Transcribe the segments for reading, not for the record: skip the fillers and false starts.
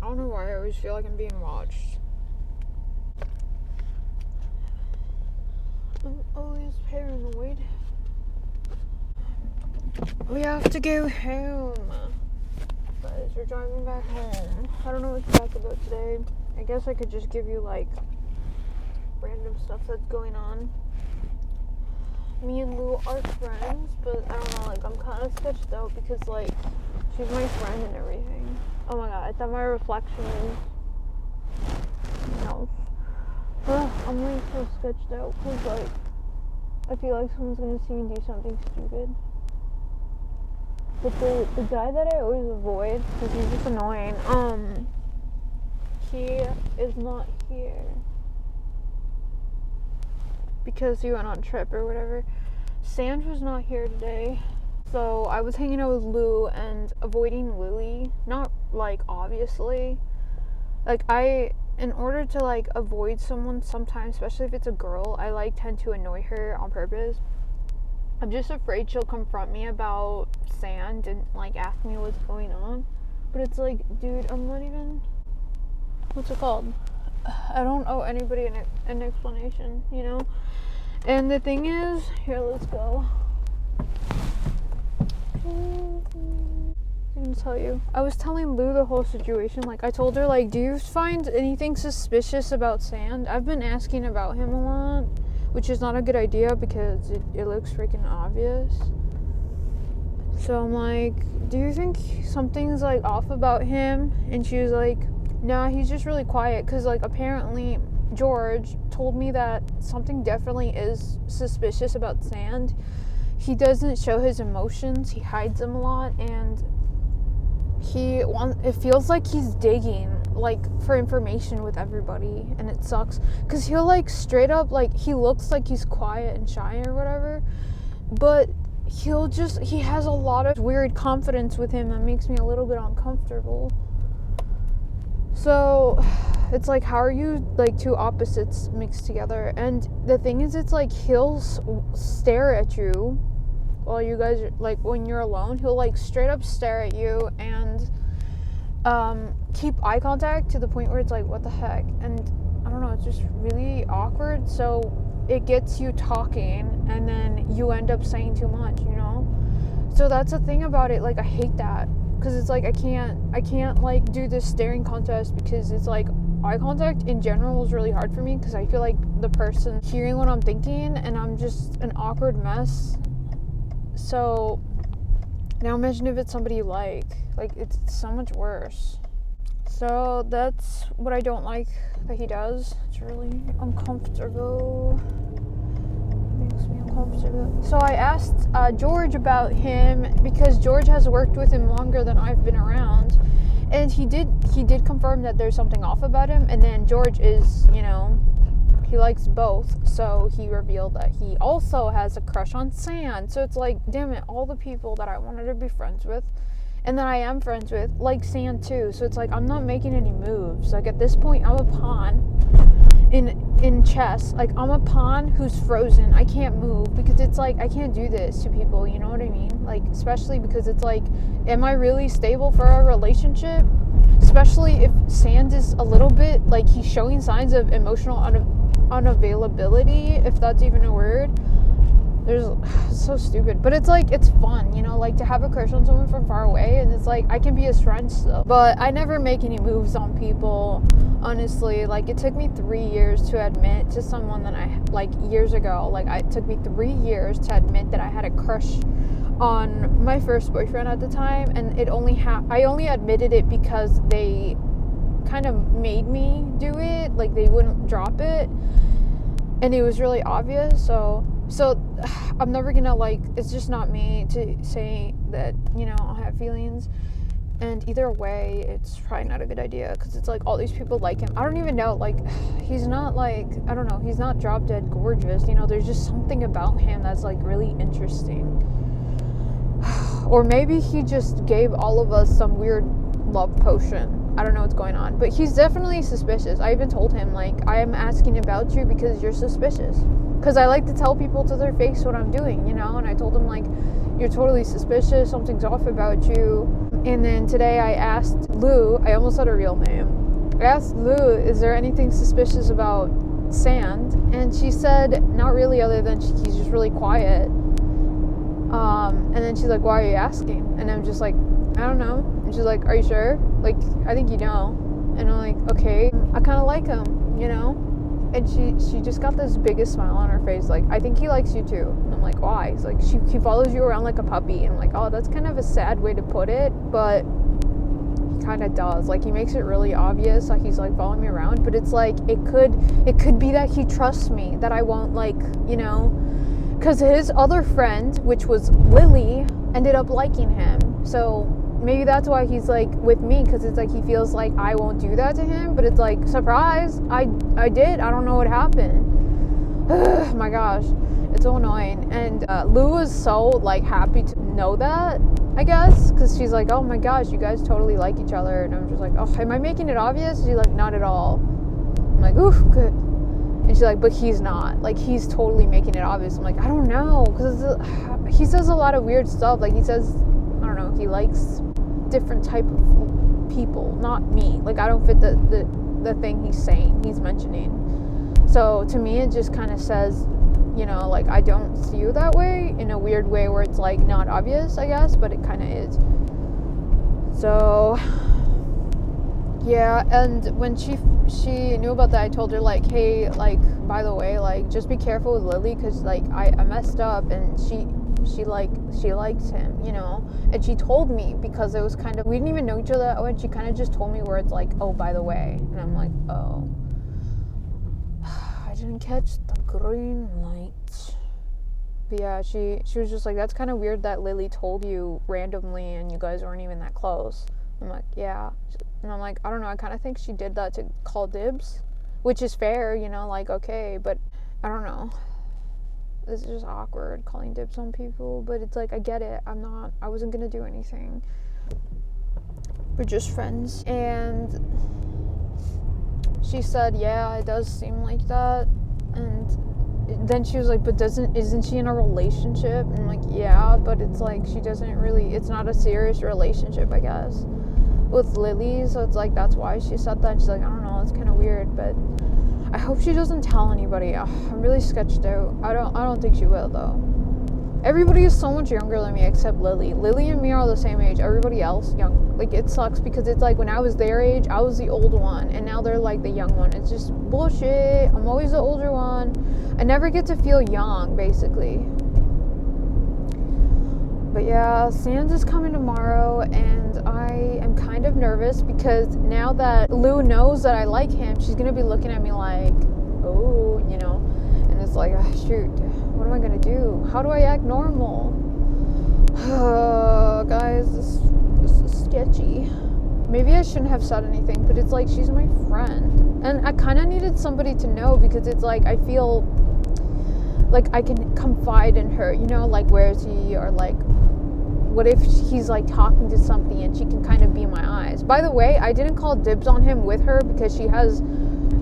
I don't know why I always feel like I'm being watched. I'm always paranoid. We have to go home. Guys, we're driving back home. I don't know what to talk about today. I guess I could just give you like random stuff that's going on. Me and Lou are friends, but I don't know, like I'm kind of sketched out because like she's my friend and everything. Oh my god, I thought my reflection is no. I'm like so sketched out because like I feel like someone's gonna see me do something stupid. But the guy that I always avoid because he's just annoying, he is not here because he went on a trip or whatever. Sand was not here today, so I was hanging out with Lou and avoiding Lily. Not like obviously, like in order to like avoid someone sometimes, especially if it's a girl, I like tend to annoy her on purpose. I'm just afraid she'll confront me about Sand and like ask me what's going on. But it's like, dude, I'm not even, what's it called? I don't owe anybody an explanation, you know? And the thing is, here, let's go. I'm gonna tell you. I was telling Lou the whole situation. Like, I told her, like, do you find anything suspicious about Sand? I've been asking about him a lot, which is not a good idea because it looks freaking obvious. So I'm like, do you think something's like off about him? And she was like, nah, he's just really quiet. Because like apparently George told me that something definitely is suspicious about Sand. He doesn't show his emotions. He hides them a lot. And it feels like he's digging like for information with everybody. And it sucks. Because he'll like straight up, like he looks like he's quiet and shy or whatever. But he has a lot of weird confidence with him that makes me a little bit uncomfortable. So it's like, how are you like two opposites mixed together? And the thing is, it's like he'll stare at you while you guys are, like when you're alone, he'll like straight up stare at you and keep eye contact to the point where it's like, what the heck? And I don't know, it's just really awkward. So it gets you talking and then you end up saying too much, you know? So that's the thing about it. Like, I hate that because it's like I can't like do this staring contest because it's like eye contact in general is really hard for me because I feel like the person hearing what I'm thinking and I'm just an awkward mess. So now imagine if it's somebody you like it's so much worse. So that's what I don't like that he does. It's really uncomfortable. It makes me uncomfortable. So I asked George about him because George has worked with him longer than I've been around, and he did confirm that there's something off about him. And then George is, you know, he likes both, so he revealed that he also has a crush on Sand. So it's like, damn it, all the people that I wanted to be friends with and that I am friends with like Sand too. So it's like I'm not making any moves. Like at this point I'm a pawn in chess. Like I'm a pawn who's frozen. I can't move because it's like I can't do this to people, you know what I mean? Like especially because it's like, am I really stable for a relationship? Especially if Sand is a little bit like he's showing signs of emotional unavailability, if that's even a word. It's so stupid, but it's like, it's fun, you know, like to have a crush on someone from far away, and it's like I can be his friend still. But I never make any moves on people, honestly. Like it took me 3 years to admit to someone that I like years ago. Like it took me 3 years to admit that I had a crush on my first boyfriend at the time, and I only admitted it because they kind of made me do it. Like they wouldn't drop it, and it was really obvious. So I'm never gonna like, it's just not me to say that, you know, I have feelings. And either way, it's probably not a good idea because it's like all these people like him. I don't even know, like he's not like, I don't know, he's not drop dead gorgeous, you know. There's just something about him that's like really interesting. Or maybe he just gave all of us some weird love potion. I don't know what's going on, but he's definitely suspicious. I even told him, like, I am asking about you because you're suspicious. Because I like to tell people to their face what I'm doing, you know? And I told him, like, you're totally suspicious. Something's off about you. And then today I asked Lou, I almost said her real name. I asked Lou, is there anything suspicious about Sand? And she said, not really, other than he's just really quiet. And then she's like, why are you asking? And I'm just like, I don't know. And she's like, are you sure? Like, I think you know. And I'm like, okay. I kind of like him, you know? And she just got this biggest smile on her face, like, I think he likes you too. And I'm like, why? He's like, he follows you around like a puppy. And I'm like, oh, that's kind of a sad way to put it, but he kind of does. Like, he makes it really obvious that he's like following me around, but it's like, it could be that he trusts me, that I won't, like, you know, because his other friend, which was Lily, ended up liking him. So maybe that's why he's like with me, because it's like he feels like I won't do that to him. But it's like, surprise, I did. I don't know what happened. Oh my gosh, it's so annoying. And Lou was so like happy to know that, I guess, because she's like, oh my gosh, you guys totally like each other. And I'm just like, oh, am I making it obvious? She's like, not at all. I'm like, oof, good. And she's like, but he's not. Like, he's totally making it obvious. I'm like, I don't know, because he says a lot of weird stuff. Like, he says, I don't know, he likes different type of people, not me. Like, I don't fit the thing he's mentioning. So to me, it just kind of says, you know, like, I don't see you that way, in a weird way where it's like not obvious, I guess, but it kind of is. So yeah. And when she knew about that, I told her, like, hey, like, by the way, like, just be careful with Lily, because like I messed up, and she likes him, you know. And she told me, because it was kind of, we didn't even know each other, and she kind of just told me where it's like, oh, by the way. And I'm like, oh, I didn't catch the green light. But yeah, she was just like, that's kind of weird that Lily told you randomly and you guys weren't even that close. I'm like, yeah. And I'm like, I don't know, I kind of think she did that to call dibs, which is fair, you know, like, okay, but I don't know. This is just awkward, calling dibs on people, but it's like, I get it. I wasn't gonna do anything. We're just friends. And she said, yeah, it does seem like that. And then she was like, but isn't she in a relationship? And I'm like, yeah, but it's like, it's not a serious relationship, I guess, with Lily. So it's like, that's why she said that. She's like, I don't know, it's kind of weird, but I hope she doesn't tell anybody. I'm really sketched out. I don't think she will, though. Everybody is so much younger than me except Lily. Lily and me are the same age. Everybody else young. Like, it sucks, because it's like, when I was their age, I was the old one, and now they're like the young one. It's just bullshit. I'm always the older one. I never get to feel young, basically. But yeah, Sans is coming tomorrow, and I am kind of nervous, because now that Lou knows that I like him, she's gonna be looking at me like, oh, you know. And it's like, oh, shoot, what am I gonna do? How do I act normal? Guys, this is sketchy. Maybe I shouldn't have said anything, but it's like, she's my friend, and I kind of needed somebody to know, because it's like, I feel like I can confide in her, you know, like, where is he, or like, what if he's like talking to something and she can kind of be my eyes. By the way, I didn't call dibs on him with her, because she has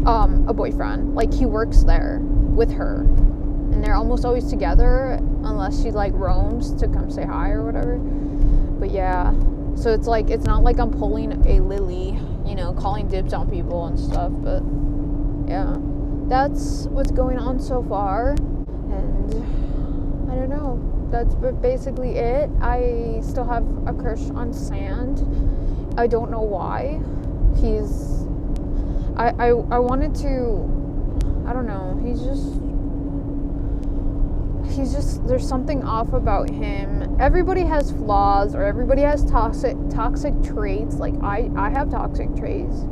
a boyfriend. Like, he works there with her, and they're almost always together, unless she like roams to come say hi or whatever. But yeah, so it's like, it's not like I'm pulling a Lily, you know, calling dibs on people and stuff. But yeah, that's what's going on so far. And I don't know, that's basically it. I still have a crush on Sand. I don't know why. I wanted to, I don't know, he's just, there's something off about him. Everybody has flaws, or everybody has toxic traits. Like, I have toxic traits.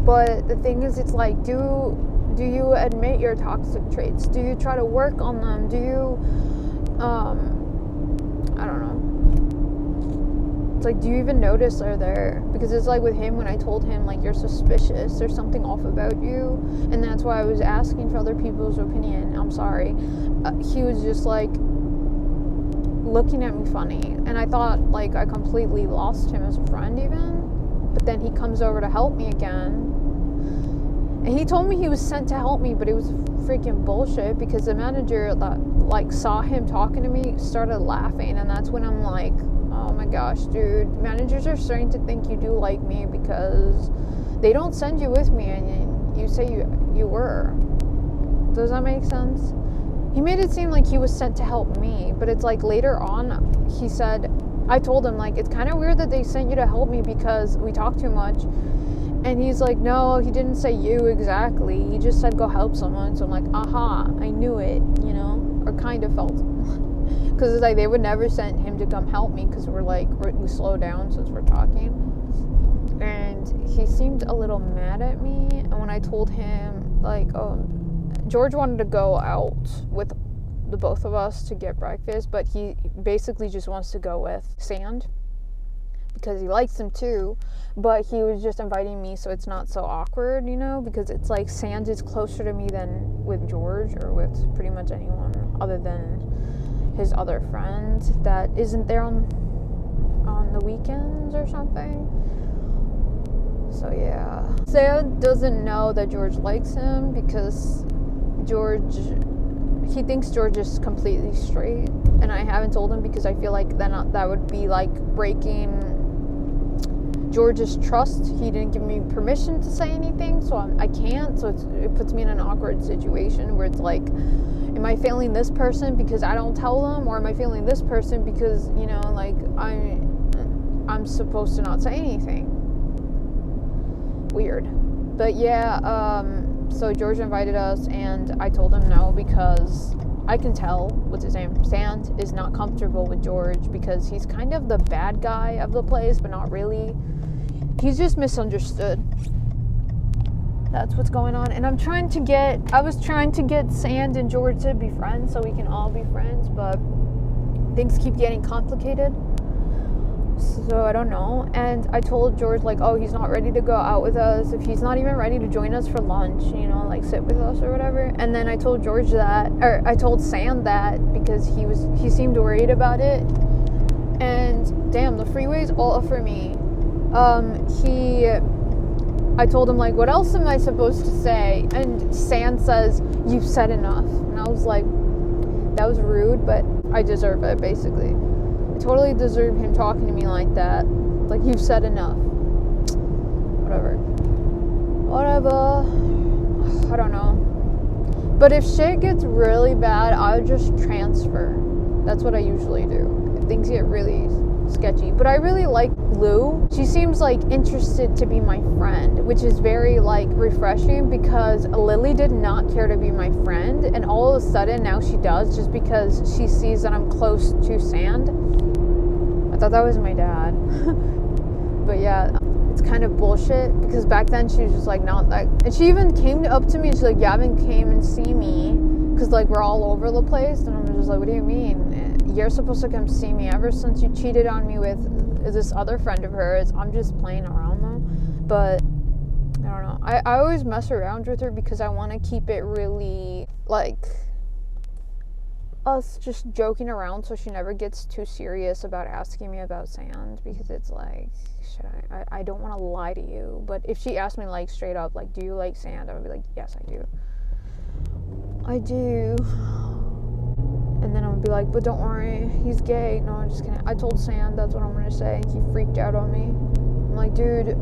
But the thing is, it's like, do you admit your toxic traits? Do you try to work on them? Do you, I don't know. It's like, do you even notice they're there? Because it's like with him, when I told him, like, you're suspicious, there's something off about you, and that's why I was asking for other people's opinion. I'm sorry. He was just like looking at me funny, and I thought like I completely lost him as a friend even. But then he comes over to help me again, and he told me he was sent to help me, but it was freaking bullshit, because the manager that like saw him talking to me started laughing, and that's when I'm like, oh oh my gosh, dude, managers are starting to think you do like me because they don't send you with me and you say you were. Does that make sense? He made it seem like he was sent to help me, but it's like later on he said, I told him like, it's kind of weird that they sent you to help me because we talk too much. And he's like, no, he didn't say you exactly. He just said go help someone. So I'm like, aha, I knew it, you know, or kind of felt it. Because it's like they would never send him to come help me because we slow down since we're talking. And he seemed a little mad at me. And when I told him, like, George wanted to go out with the both of us to get breakfast, but he basically just wants to go with Sand because he likes him too, but he was just inviting me so it's not so awkward, you know, because it's like Sand is closer to me than with George or with pretty much anyone other than his other friend that isn't there on the weekends or something. So yeah, Sand doesn't know that George likes him because he thinks George is completely straight, and I haven't told him because I feel like that would be like breaking George's trust. He didn't give me permission to say anything, so I can't. So it puts me in an awkward situation where it's like, am I failing this person because I don't tell them, or am I failing this person because, you know, like I'm supposed to not say anything? Weird. But yeah, so George invited us, and I told him no because I can tell, what's his name, Sand is not comfortable with George because he's kind of the bad guy of the place, but not really. He's just misunderstood. That's what's going on. And I was trying to get Sand and George to be friends so we can all be friends, but things keep getting complicated. So I don't know. And I told George, like, oh, he's not ready to go out with us. If he's not even ready to join us for lunch, you know, like sit with us or whatever. And then I told George that, or I told Sam that because he seemed worried about it. And damn, the freeway's all for me. I told him, like, what else am I supposed to say? And Sam says, you've said enough. And I was like, that was rude, but I deserve it, basically. I totally deserve him talking to me like that. Like, you've said enough. Whatever. I don't know. But if shit gets really bad, I'll just transfer. That's what I usually do. If things get really sketchy. But I really like Lou. She seems like interested to be my friend, which is very like refreshing because Lily did not care to be my friend, and all of a sudden now she does just because she sees that I'm close to Sand. I thought that was my dad. But yeah, it's kind of bullshit because back then she was just like not that, and she even came up to me and she's like, Yavin came and see me because like we're all over the place, and I'm just like, what do you mean? You're supposed to come see me. Ever since you cheated on me with this other friend of hers, I'm just playing around though. But I don't know. I always mess around with her because I want to keep it really like us just joking around, so she never gets too serious about asking me about Sand, because it's like, I don't want to lie to you. But if she asked me like straight up, like, do you like Sand, I would be like, yes, I do. I do. And then I'm gonna be like, but don't worry, he's gay. No, I'm just kidding. I told Sand that's what I'm gonna say. He freaked out on me. I'm like, dude,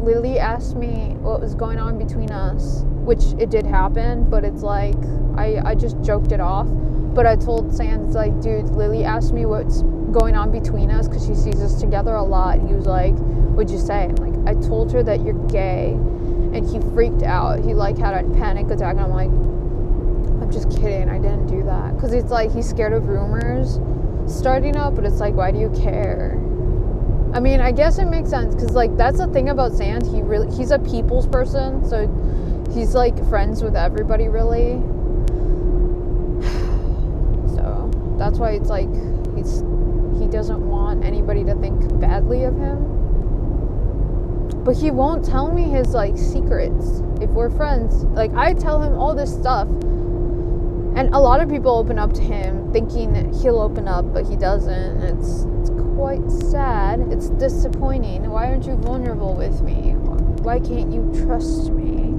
Lily asked me what was going on between us, which it did happen, but it's like, I just joked it off. But I told Sand, it's like, dude, Lily asked me what's going on between us because she sees us together a lot. And he was like, what'd you say? I'm like, I told her that you're gay. And he freaked out. He like had a panic attack. And I'm like, I'm just kidding, I didn't do that. Because it's like he's scared of rumors starting up, but it's like, why do you care? I mean, I guess it makes sense because like that's the thing about Sand. He's a people's person, so he's like friends with everybody really. So that's why it's like he doesn't want anybody to think badly of him. But he won't tell me his like secrets if we're friends. Like I tell him all this stuff. And a lot of people open up to him thinking that he'll open up, but he doesn't. It's quite sad. It's disappointing. Why aren't you vulnerable with me? Why can't you trust me?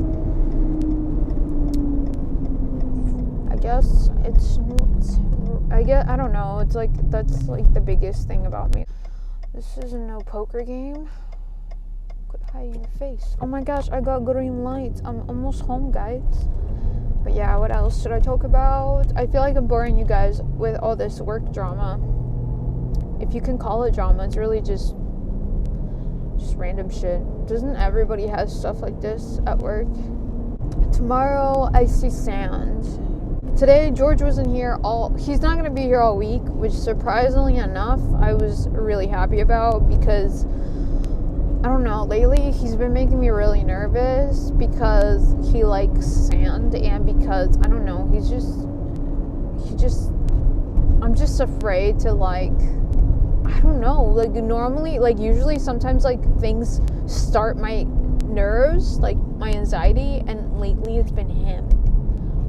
I don't know. It's like, that's like the biggest thing about me. This isn't no poker game. Quit hiding your face. Oh my gosh, I got green lights. I'm almost home, guys. But yeah, what else should I talk about? I feel like I'm boring you guys with all this work drama. If you can call it drama, it's really just random shit. Doesn't everybody have stuff like this at work? Tomorrow I see Sand. Today George wasn't here he's not gonna be here all week, which surprisingly enough I was really happy about, because I don't know, lately he's been making me really nervous because he likes Sand, and because I don't know, I'm just afraid to, like, I don't know, like, normally, like, usually sometimes, like, things start my nerves, like my anxiety, and lately it's been him.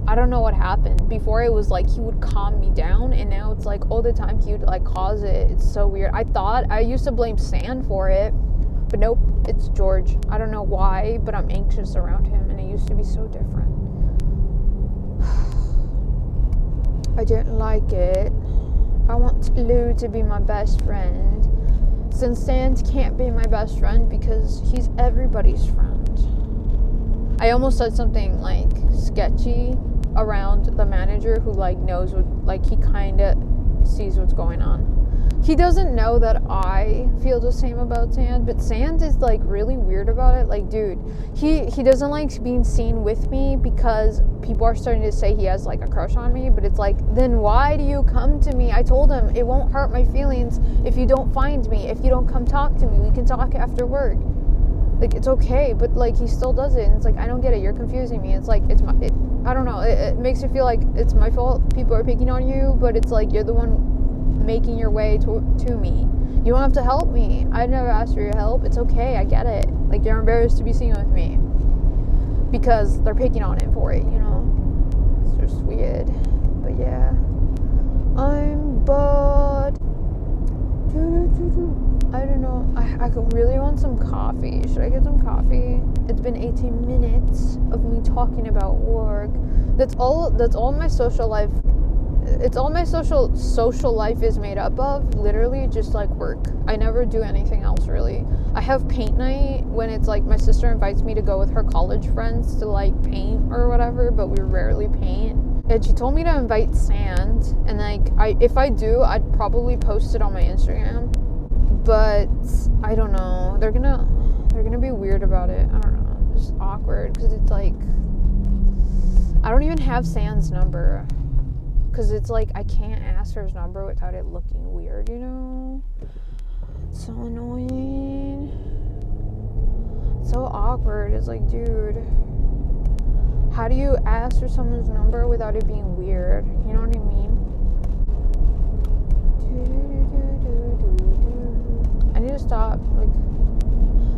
I don't know what happened. Before it was like he would calm me down, and now it's like all the time he would like cause it. It's so weird. I used to blame Sand for it, but nope, it's George. I don't know why, but I'm anxious around him, and it used to be so different. I don't like it. I want Lou to be my best friend, since Sand can't be my best friend because he's everybody's friend. I almost said something like sketchy around the manager, who like knows what, like, he kind of sees what's going on. He doesn't know that I feel the same about Sand, but Sand is like really weird about it. Like, dude, he doesn't like being seen with me because people are starting to say he has like a crush on me, but it's like, then why do you come to me? I told him it won't hurt my feelings if you don't find me, if you don't come talk to me. We can talk after work. Like, it's okay, but like he still does it, and it's like, I don't get it, you're confusing me. It's like, I don't know, it makes you feel like it's my fault people are picking on you, but it's like you're the one making your way to me. You don't have to help me. I never asked for your help. It's okay, I get it. Like, you're embarrassed to be seen with me because they're picking on it for it, you know? It's just weird. But yeah, I'm bored. I don't know. I really want some coffee. Should I get some coffee? It's been 18 minutes of me talking about work. That's all my social life. It's all my social life is made up of. Literally just like work. I never do anything else really. I have paint night when it's like my sister invites me to go with her college friends to like paint or whatever, but we rarely paint. And she told me to invite Sand, and like if I do, I'd probably post it on my Instagram. But I don't know. They're gonna be weird about it. I don't know. It's just awkward because it's like I don't even have Sand's number, because it's like I can't ask her his number without it looking weird, you know? It's so annoying. It's so awkward. It's like, dude, how do you ask for someone's number without it being weird? You know what I mean? I need to stop, like,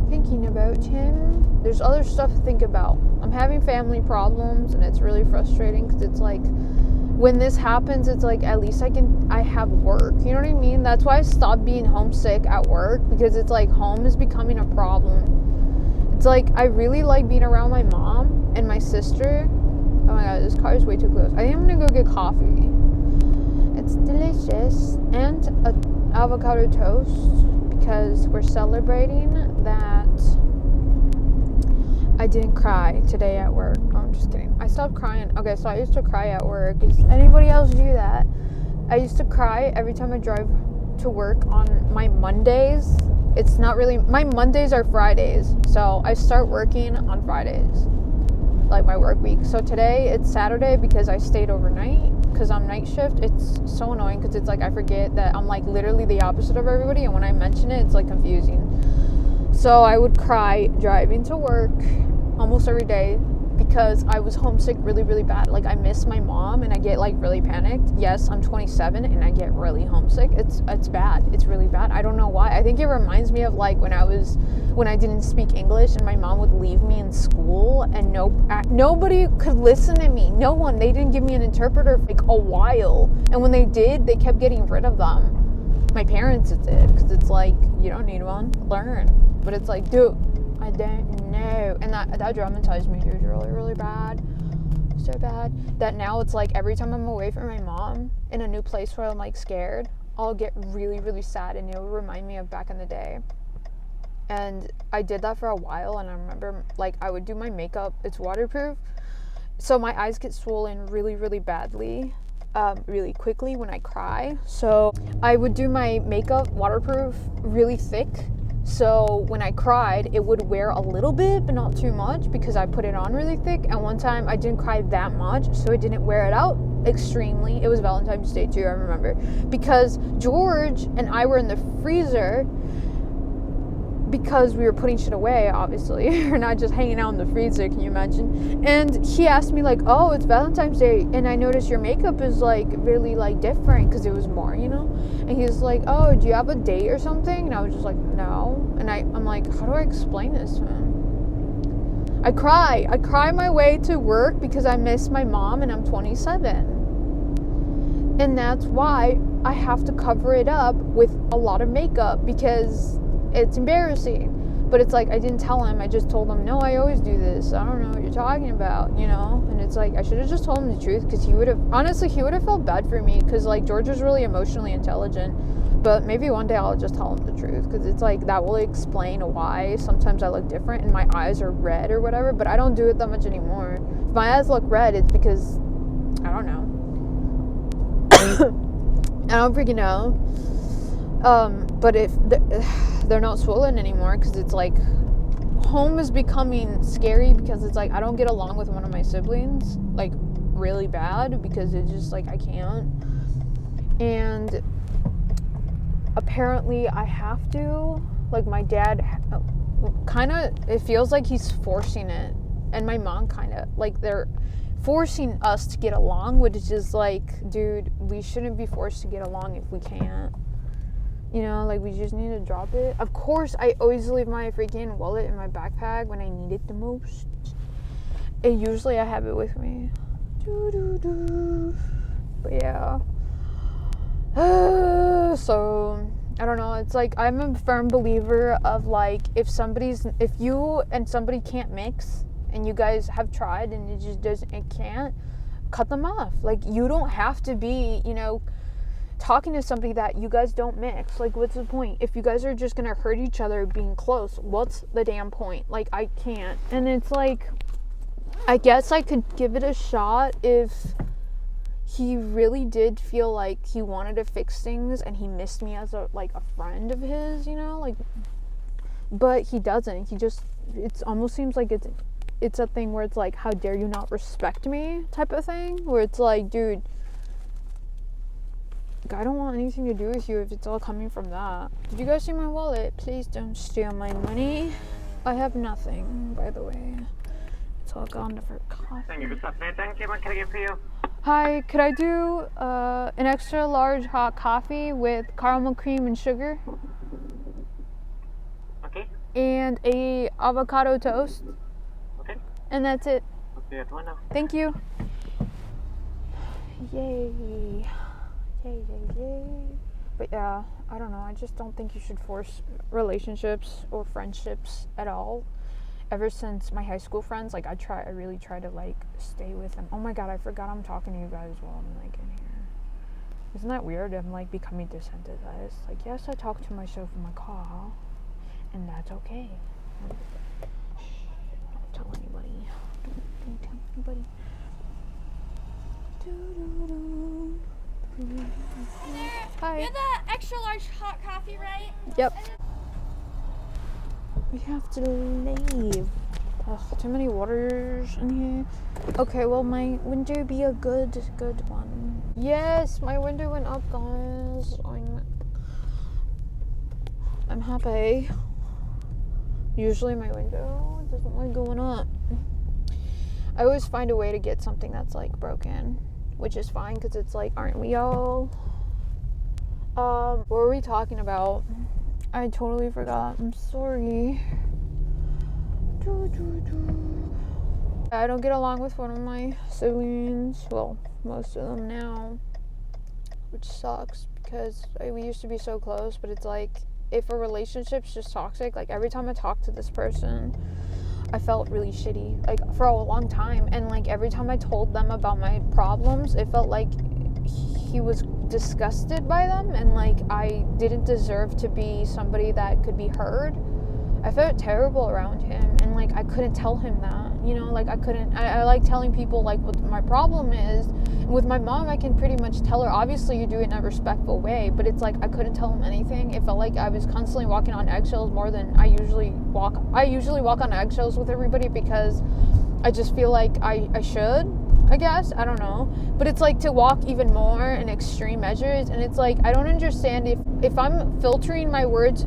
thinking about him. There's other stuff to think about. I'm having family problems, and it's really frustrating, because it's like, when this happens, it's like, at least I have work. You know what I mean? That's why I stopped being homesick at work, because it's like, home is becoming a problem. It's like, I really like being around my mom and my sister. Oh my god, this car is way too close. I think I'm gonna go get coffee. It's delicious. And an avocado toast, because we're celebrating that I didn't cry today at work. Oh, I'm just kidding. I stopped crying. Okay, so I used to cry at work. Does anybody else do that? I used to cry every time I drive to work on my Mondays. It's not really, my Mondays are Fridays, so I start working on Fridays, like my work week. So today it's Saturday because I stayed overnight, because I'm night shift. It's so annoying because it's like I forget that I'm like literally the opposite of everybody, and when I mention it, it's like confusing. So I would cry driving to work almost every day because I was homesick really, really bad. Like, I miss my mom and I get like really panicked. Yes, I'm 27 and I get really homesick. It's bad. It's really bad. I don't know why. I think it reminds me of like when I didn't speak English and my mom would leave me in school and nobody could listen to me. No one. They didn't give me an interpreter for like a while. And when they did, they kept getting rid of them. My parents did, because it's like, you don't need one. Learn. But it's like, dude, I don't know. And that traumatized me, dude, really, really bad. So bad that now it's like every time I'm away from my mom in a new place where I'm like scared, I'll get really, really sad, and it'll remind me of back in the day. And I did that for a while, and I remember, like, I would do my makeup. It's waterproof, so my eyes get swollen really, really badly, really quickly when I cry. So I would do my makeup waterproof really thick, so when I cried, it would wear a little bit, but not too much, because I put it on really thick. And one time I didn't cry that much, so it didn't wear it out extremely. It was Valentine's Day too, I remember, because George and I were in the freezer, because we were putting shit away, obviously. We're not just hanging out in the freezer, can you imagine? And he asked me, like, oh, it's Valentine's Day, and I noticed your makeup is, like, really, like, different, because it was more, you know? And he was like, oh, do you have a date or something? And I was just like, no. And I'm like, how do I explain this to him? I cry my way to work because I miss my mom, and I'm 27. And that's why I have to cover it up with a lot of makeup, because it's embarrassing. But it's like, I didn't tell him. I just told him, no, I always do this. I don't know what you're talking about, you know? And it's like, I should have just told him the truth, because he would have felt bad for me, because, like, George was really emotionally intelligent. But maybe one day I'll just tell him the truth, because it's like, that will explain why sometimes I look different and my eyes are red or whatever. But I don't do it that much anymore. If my eyes look red, it's because, I don't know. I don't freaking know. But if they're not swollen anymore, because it's like, home is becoming scary, because it's like, I don't get along with one of my siblings, like, really bad, because it's just like, I can't. And apparently I have to, like, my dad kind of, it feels like he's forcing it, and my mom kind of, like, they're forcing us to get along, which is like, dude, we shouldn't be forced to get along if we can't. You know, like, we just need to drop it. Of course, I always leave my freaking wallet in my backpack when I need it the most. And usually I have it with me. But yeah. So, I don't know. It's like, I'm a firm believer of, like, if you and somebody can't mix, and you guys have tried and it can't, cut them off. Like, you don't have to be, you know, talking to somebody that you guys don't mix. Like, what's the point? If you guys are just gonna hurt each other being close, what's the damn point? Like, I can't. And it's like, I guess I could give it a shot if he really did feel like he wanted to fix things and he missed me as a friend of his, you know, like, but he doesn't. He just, it almost seems like it's a thing where it's like, how dare you not respect me type of thing, where it's like, dude, I don't want anything to do with you if it's all coming from that. Did you guys see my wallet? Please don't steal my money. I have nothing, by the way. It's all gone for coffee. Thank you. What can I get for you? Hi, could I do an extra large hot coffee with caramel cream and sugar? Okay. And a avocado toast. Okay. And that's it. Okay, that's one now. Thank you. Yay. Yay, yay, yay. But yeah, I don't know. I just don't think you should force relationships or friendships at all. Ever since my high school friends, like, I really try to, like, stay with them. Oh my god, I forgot I'm talking to you guys while I'm, like, in here. Isn't that weird? I'm, like, becoming desensitized. Like, yes, I talk to myself in my car, and that's okay. Shh, don't tell anybody. Don't tell anybody. Hi. You're the extra large hot coffee, right? Yep. We have to leave. Ugh, too many waters in here. Okay, well, my window be a good one. Yes, my window went up, guys. I'm happy. Usually my window doesn't like going up. I always find a way to get something that's, like, broken, which is fine, because it's like, aren't we all? What were we talking about? I totally forgot. I'm sorry. I don't get along with one of my siblings. Well, most of them now, which sucks, because we used to be so close. But it's like, if a relationship's just toxic, like, every time I talk to this person, I felt really shitty, like, for a long time. And, like, every time I told them about my problems, it felt like he was disgusted by them, and like I didn't deserve to be somebody that could be heard. I felt terrible around him, and like I couldn't tell him that, you know, like I like telling people like what my problem is. And with my mom, I can pretty much tell her, obviously you do it in a respectful way, but it's like I couldn't tell him anything. It felt like I was constantly walking on eggshells more than I usually walk on eggshells with everybody, because I just feel like I should, I guess, I don't know, but it's like to walk even more in extreme measures. And it's like I don't understand if I'm filtering my words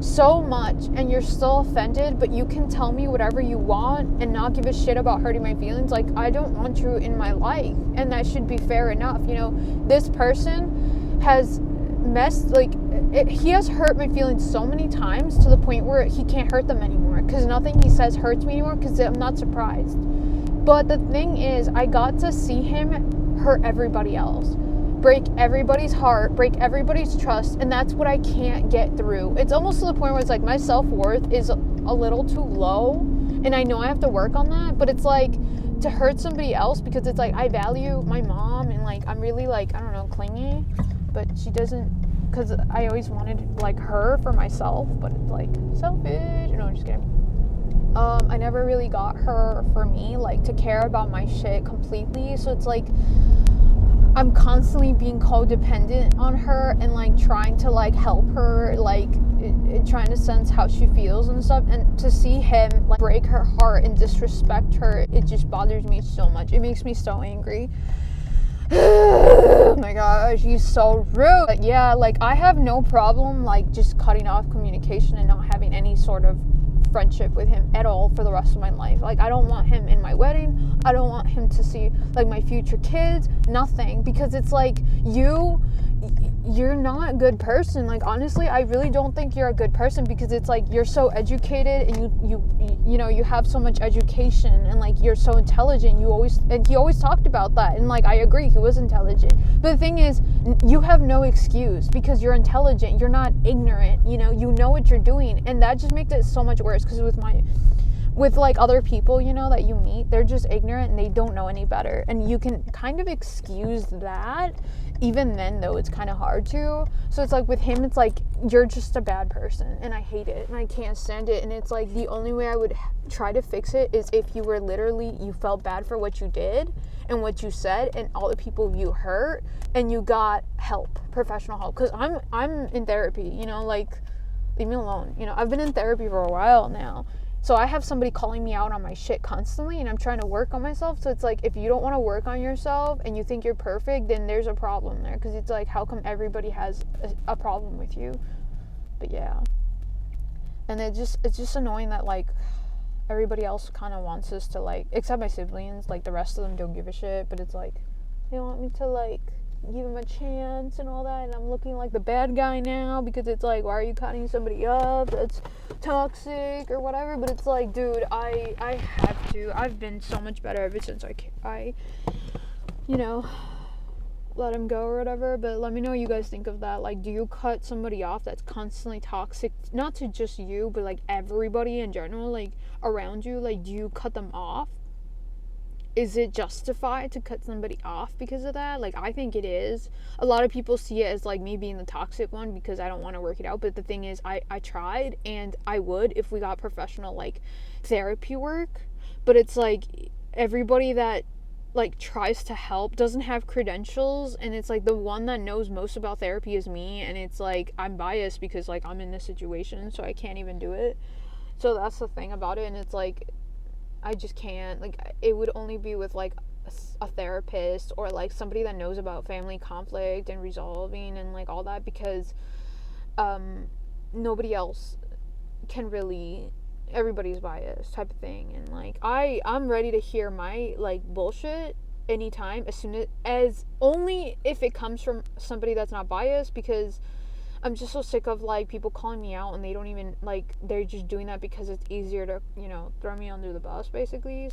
so much and you're still offended, but you can tell me whatever you want and not give a shit about hurting my feelings. Like, I don't want you in my life, and that should be fair enough. You know, this person has he has hurt my feelings so many times to the point where he can't hurt them anymore, because nothing he says hurts me anymore, because I'm not surprised. But the thing is, I got to see him hurt everybody else, break everybody's heart, break everybody's trust, and that's what I can't get through. It's almost to the point where it's like my self-worth is a little too low, and I know I have to work on that, but it's like to hurt somebody else, because it's like I value my mom, and like I'm really like, I don't know, clingy, but she doesn't, because I always wanted like her for myself, but it's like selfish. No, I'm just kidding. I never really got her for me, like to care about my shit completely, so it's like I'm constantly being codependent on her and like trying to like help her, like trying to sense how she feels and stuff. And to see him like break her heart and disrespect her, it just bothers me so much. It makes me so angry. Oh my gosh, he's so rude. But yeah, like I have no problem like just cutting off communication and not having any sort of friendship with him at all for the rest of my life. Like I don't want him in my wedding. I don't want him to see like my future kids, nothing, because it's like you're not a good person. Like honestly, I really don't think you're a good person, because it's like you're so educated, and you know you have so much education, and like you're so intelligent. He always talked about that, and like I agree, he was intelligent. But the thing is, you have no excuse, because you're intelligent. You're not ignorant. You know what you're doing, and that just makes it so much worse. Because with like other people, you know, that you meet, they're just ignorant and they don't know any better, and you can kind of excuse that. Even then though, it's kind of hard to. So it's like with him, it's like you're just a bad person, and I hate it, and I can't stand it. And it's like the only way I would try to fix it is if you were literally, you felt bad for what you did and what you said and all the people you hurt, and you got help, professional help. Because I'm in therapy, you know, like leave me alone. You know, I've been in therapy for a while now. So I have somebody calling me out on my shit constantly, and I'm trying to work on myself. So it's like, if you don't want to work on yourself and you think you're perfect, then there's a problem there. Because it's like, how come everybody has a problem with you? But yeah. And it's just annoying that like everybody else kind of wants us to like, except my siblings, like the rest of them don't give a shit. But it's like, they want me to like give him a chance and all that, and I'm looking like the bad guy now, because it's like, why are you cutting somebody up that's toxic or whatever? But it's like, dude, I have to. I've been so much better ever since I you know, let him go or whatever. But let me know what you guys think of that. Like, do you cut somebody off that's constantly toxic, not to just you, but like everybody in general, like around you? Like, do you cut them off? Is it justified to cut somebody off because of that? Like, I think it is. A lot of people see it as like me being the toxic one because I don't want to work it out. But the thing is, I tried, and I would if we got professional like therapy work. But it's like everybody that like tries to help doesn't have credentials, and it's like the one that knows most about therapy is me, and it's like I'm biased because like I'm in this situation, so I can't even do it. So that's the thing about it. And it's like, I just can't, like, it would only be with like a therapist or like somebody that knows about family conflict and resolving and like all that, because nobody else can really, everybody's biased type of thing. And like I'm ready to hear my like bullshit anytime, as soon as only if it comes from somebody that's not biased, because I'm just so sick of like people calling me out and they don't even like, they're just doing that because it's easier to, you know, throw me under the bus basically.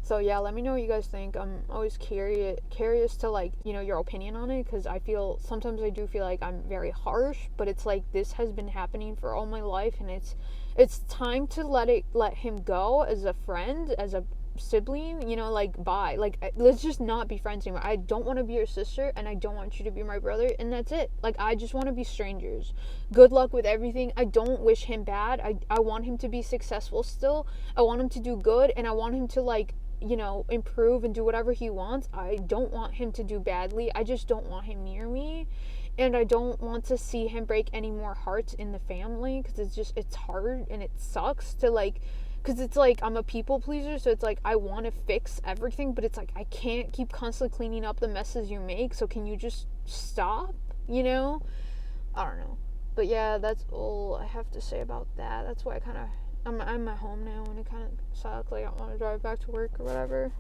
So yeah, let me know what you guys think. I'm always curious to like, you know, your opinion on it, because sometimes I do feel like I'm very harsh, but it's like this has been happening for all my life, and it's time to let him go as a friend, as a sibling, you know, like, bye. Like, let's just not be friends anymore. I don't want to be your sister, and I don't want you to be my brother, and that's it. Like, I just want to be strangers. Good luck with everything. I don't wish him bad. I want him to be successful still. I want him to do good, and I want him to, like, you know, improve and do whatever he wants. I don't want him to do badly. I just don't want him near me. And I don't want to see him break any more hearts in the family, because it's hard and it sucks to, like, because it's like I'm a people pleaser, so it's like I want to fix everything, but it's like I can't keep constantly cleaning up the messes you make, so can you just stop, you know? I don't know. But yeah, that's all I have to say about that. That's why I'm at home now, and it kind of sucks. Like, I don't want to drive back to work or whatever.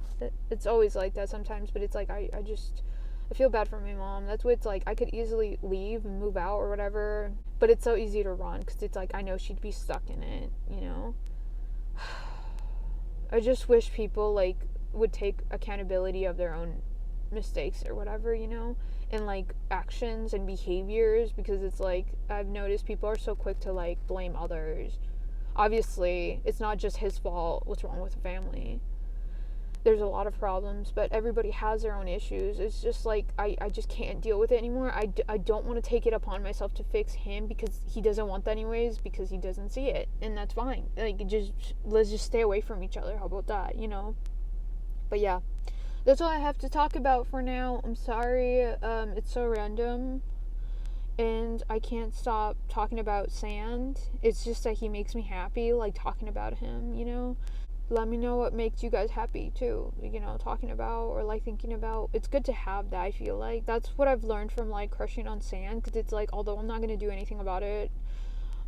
It's always like that sometimes, but it's like I feel bad for my mom. That's what it's like. I could easily leave and move out or whatever, but it's so easy to run, because it's like I know she'd be stuck in it, you know? I just wish people, like, would take accountability of their own mistakes or whatever, you know, and, like, actions and behaviors, because it's like I've noticed people are so quick to, like, blame others. Obviously, it's not just his fault. What's wrong with the family? There's a lot of problems, but everybody has their own issues. It's just like I just can't deal with it anymore. I don't want to take it upon myself to fix him, because he doesn't want that anyways, because he doesn't see it, and that's fine. Like, let's just stay away from each other. How about that, you know? But yeah, that's all I have to talk about for now. I'm sorry, it's so random, and I can't stop talking about Sand. It's just that he makes me happy, like, talking about him, you know? Let me know what makes you guys happy too, you know, talking about or, like, thinking about. It's good to have that. I feel like that's what I've learned from, like, crushing on Sand, because it's like, although I'm not going to do anything about it,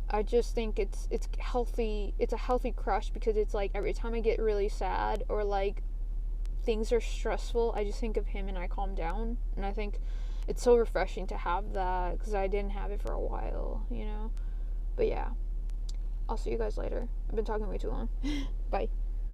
I just think it's healthy. It's a healthy crush, because it's like every time I get really sad or, like, things are stressful, I just think of him and I calm down, and I think it's so refreshing to have that, because I didn't have it for a while, you know? But yeah, I'll see you guys later. I've been talking way too long. Bye.